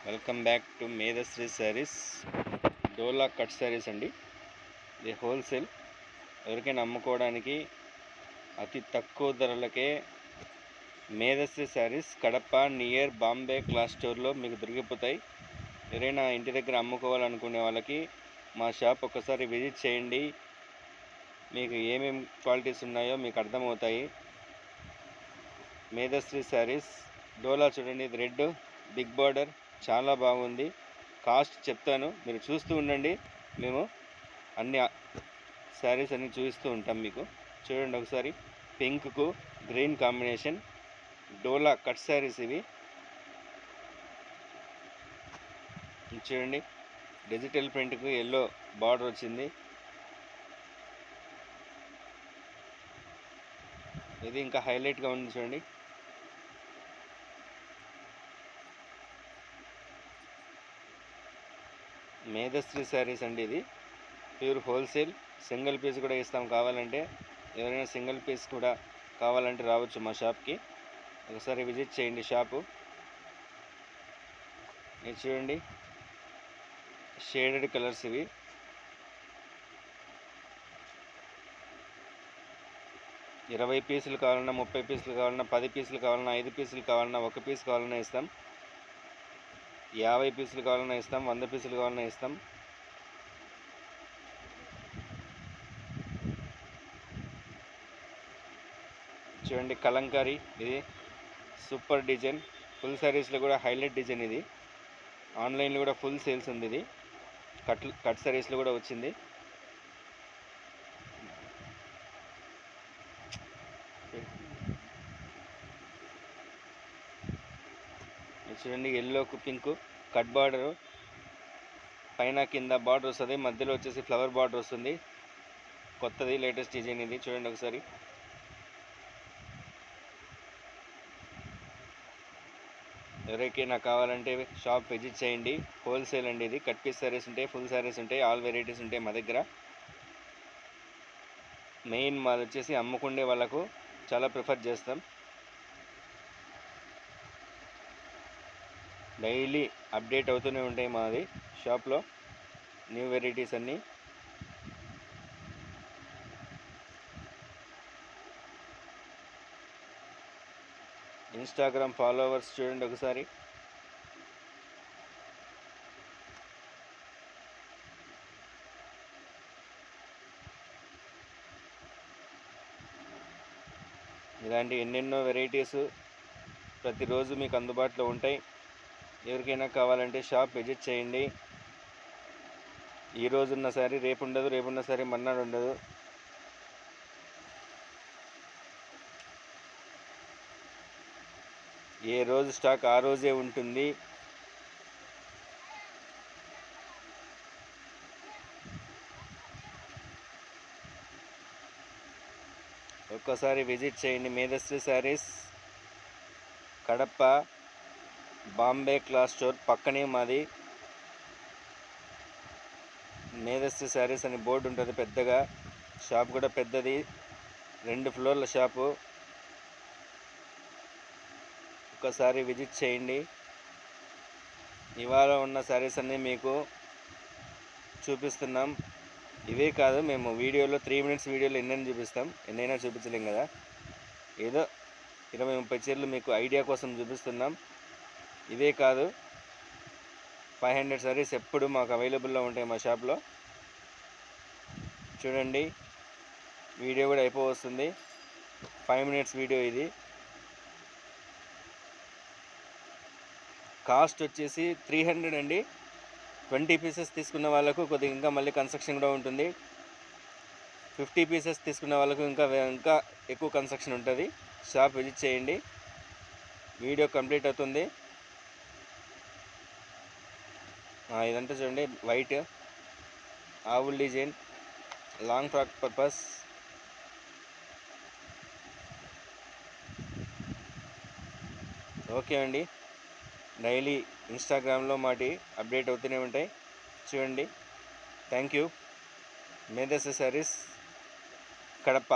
Welcome back to Medhasri sarees. Dola cut sarees అండి. ఇది wholesale. ఎవరికైనా అమ్ముకోవడానికి అతి తక్కువ ధరలకే మేధశ్రీ శారీస్ కడప నియర్ బాంబే క్లాస్ స్టోర్లో మీకు దొరికిపోతాయి. ఎవరైనా ఇంటి దగ్గర అమ్ముకోవాలనుకునే వాళ్ళకి మా షాప్ ఒకసారి విజిట్ చేయండి. మీకు ఏమేమి క్వాలిటీస్ ఉన్నాయో మీకు అర్థమవుతాయి. మేధశ్రీ శారీస్ డోలా చూడండి, ఇది రెడ్ బిగ్ బార్డర్, చాలా బాగుంది. కాస్ట్ చెప్తాను, మీరు చూస్తూ ఉండండి. మేము అన్ని శారీస్ అన్ని చూపిస్తూ ఉంటాం మీకు. చూడండి ఒకసారి, పింక్కు గ్రీన్ కాంబినేషన్ డోలా కట్ శారీస్ ఇవి. చూడండి, డిజిటల్ ప్రింట్కు ఎల్లో బార్డర్ వచ్చింది. ఇది ఇంకా హైలైట్గా ఉంది చూడండి. మేధశ్రీ శారీస్ అండి, ఇది ప్యూర్ హోల్సేల్. సింగిల్ పీస్ కూడా ఇస్తాం కావాలంటే. ఎవరైనా సింగిల్ పీస్ కూడా కావాలంటే రావచ్చు మా షాప్కి. ఒకసారి విజిట్ చేయండి షాపు. ఇది చూడండి, షేడెడ్ కలర్స్ ఇవి. ఇరవై పీసులు కావాలన్నా, 30 పీసులు కావాలన్నా, 10 పీసులు కావాలన్నా, 5 పీసులు కావాలన్నా, 1 పీస్ కావాలన్నా ఇస్తాం. 50 పీసులు కావాలన్నా ఇస్తాం, 100 పీసులు కావాలన్నా ఇస్తాం. చూడండి, కలంకారీ, ఇది సూపర్ డిజైన్. ఫుల్ శారీస్లో కూడా హైలైట్ డిజైన్ ఇది. ఆన్లైన్లో కూడా ఫుల్ సేల్స్ ఉంది. ఇది కట్ శారీస్లో కూడా వచ్చింది. చూడండి, ఎల్లోకు పింక్ కట్ బార్డరు, పైన కింద బార్డర్ వస్తుంది, మధ్యలో వచ్చేసి ఫ్లవర్ బార్డర్ వస్తుంది. కొత్తది లేటెస్ట్ డిజైన్ ఇది. చూడండి ఒకసారి. ఎవరికైనా కావాలంటే షాప్ విజిట్ చేయండి. హోల్సేల్ అండి ఇది. కట్ పీస్ శారీస్ ఉంటాయి, ఫుల్ శారీస్ ఉంటాయి, ఆల్ వెరైటీస్ ఉంటాయి మా దగ్గర. మెయిన్ మాది వచ్చేసి అమ్ముకుండే వాళ్ళకు చాలా ప్రిఫర్ చేస్తాం. డైలీ అప్డేట్ అవుతూనే ఉంటాయి మాది షాప్లో న్యూ వెరైటీస్ అన్నీ. ఇన్స్టాగ్రామ్ ఫాలోవర్స్ చూడండి ఒకసారి. ఇలాంటి ఎన్నెన్నో వెరైటీస్ ప్రతిరోజు మీకు అందుబాటులో ఉంటాయి. ఎవరికైనా కావాలంటే షాప్ విజిట్ చేయండి. ఈరోజు ఉన్న సారీ రేపు ఉండదు, రేపున్న సారీ మర్నాడు ఉండదు. ఏ రోజు స్టాక్ ఆ రోజే ఉంటుంది. ఒక్కసారి విజిట్ చేయండి. మేధశ్రీ శారీస్ కడప బాంబే క్లాస్ స్టోర్ పక్కనే మాది మేధశ్రీ శారీస్ అని బోర్డు ఉంటుంది పెద్దగా. షాప్ కూడా పెద్దది, 2 ఫ్లోర్ల షాపు. ఒకసారి విజిట్ చేయండి. ఇవాళ ఉన్న శారీస్ అన్నీ మీకు చూపిస్తున్నాం. ఇవే కాదు, మేము వీడియోలో 3 మినిట్స్ వీడియోలో ఎన్నైనా చూపిస్తాం. ఎన్నైనా చూపించలేం కదా. ఏదో 20-30 చీరలు మీకు ఐడియా కోసం చూపిస్తున్నాం. ఇవే కాదు, 500 శారీస్ ఎప్పుడు మాకు అవైలబుల్లో ఉంటాయి మా షాప్లో. చూడండి, వీడియో కూడా అయిపోవస్తుంది. 5 మినిట్స్ వీడియో ఇది. కాస్ట్ వచ్చేసి 300 అండి. 20 పీసెస్ తీసుకున్న వాళ్ళకు కొద్దిగా ఇంకా మళ్ళీ కన్స్ట్రక్షన్ కూడా ఉంటుంది. 50 పీసెస్ తీసుకున్న వాళ్ళకు ఇంకా ఎక్కువ కన్స్ట్రక్షన్ ఉంటుంది. షాప్ విజిట్ చేయండి. వీడియో కంప్లీట్ అవుతుంది. ఇదంతా చూడండి, white owl design, long frock purpose. Okay అండి, డైలీ ఇన్స్టాగ్రామ్లో మాటి అప్డేట్ అవుతూనే ఉంటాయి. చూడండి. Thank you. మేధశ్రీ శారీస్ కడప.